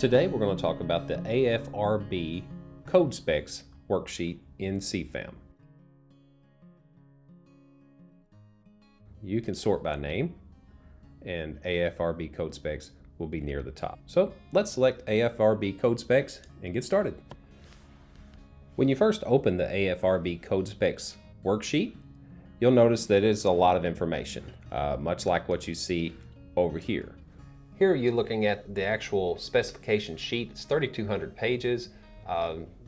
Today we're going to talk about the AFRB Code Specs worksheet in CFAM. You can sort by name, and AFRB Code Specs will be near the top. So let's select AFRB Code Specs and get started. When you first open the AFRB Code Specs worksheet, you'll notice that it's a lot of information, much like what you see over here. Here you're looking at the actual specification sheet. It's 3,200 pages,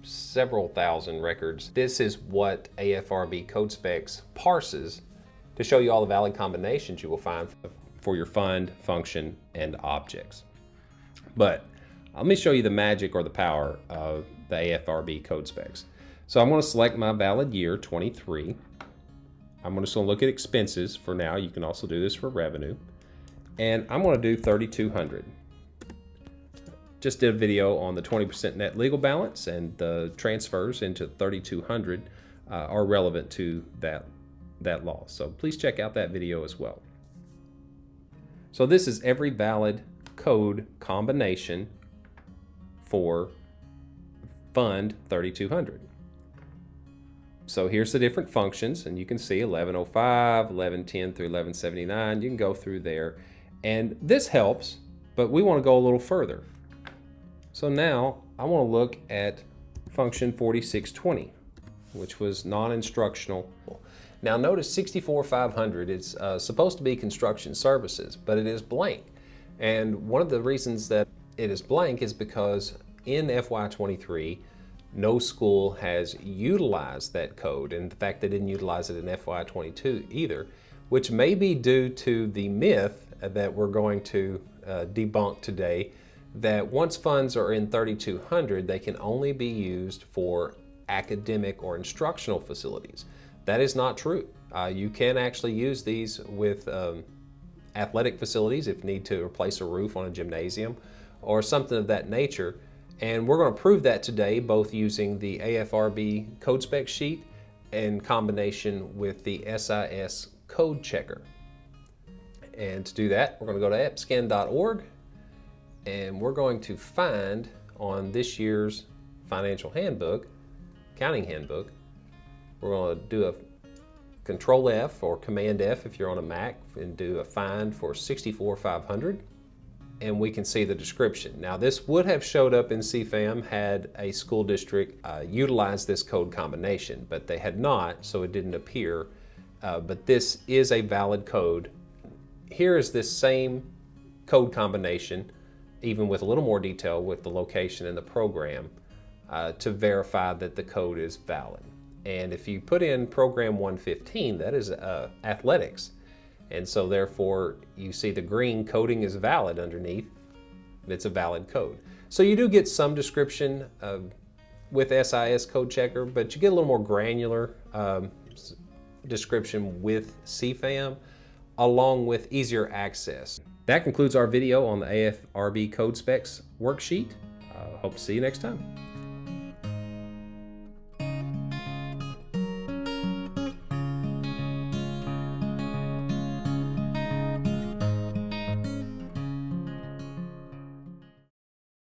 several thousand records. This is what AFRB Code Specs parses to show you all the valid combinations you will find for your fund, function, and objects. But let me show you the magic or the power of the AFRB Code Specs. So I'm going to select my valid year, 23. I'm just going to look at expenses for now. You can also do this for revenue. And I'm going to do 3,200. Just did a video on the 20% net legal balance, and the transfers into 3,200 are relevant to that law. So please check out that video as well. So this is every valid code combination for Fund 3,200. So here's the different functions, and you can see 1105, 1110 through 1179. You can go through there. And this helps, but we want to go a little further. So now I want to look at function 4620, which was non-instructional. Now notice 64500 is supposed to be construction services, but it is blank. And one of the reasons that it is blank is because in FY23, no school has utilized that code. And in fact, they didn't utilize it in FY22 either, which may be due to the myth that we're going to debunk today, that once funds are in 3,200, they can only be used for academic or instructional facilities. That is not true. You can actually use these with athletic facilities if you need to replace a roof on a gymnasium or something of that nature. And we're going to prove that today, both using the AFRB Code Spec sheet in combination with the SIS Code Checker. And to do that, we're going to go to epscan.org, and we're going to find on this year's Financial Handbook, Accounting Handbook, we're going to do a Control F or Command F if you're on a Mac and do a find for 64500, and we can see the description. Now this would have showed up in CFAM had a school district utilized this code combination, but they had not, so it didn't appear. But this is a valid code. Here is this same code combination, even with a little more detail with the location and the program, to verify that the code is valid. And if you put in program 115, that is athletics. And so therefore you see the green coding is valid underneath. It's a valid code. So you do get some description with SIS Code Checker, but you get a little more granular description with CFAM, along with easier access. That concludes our video on the AFRB Code Specs worksheet. Hope to see you next time.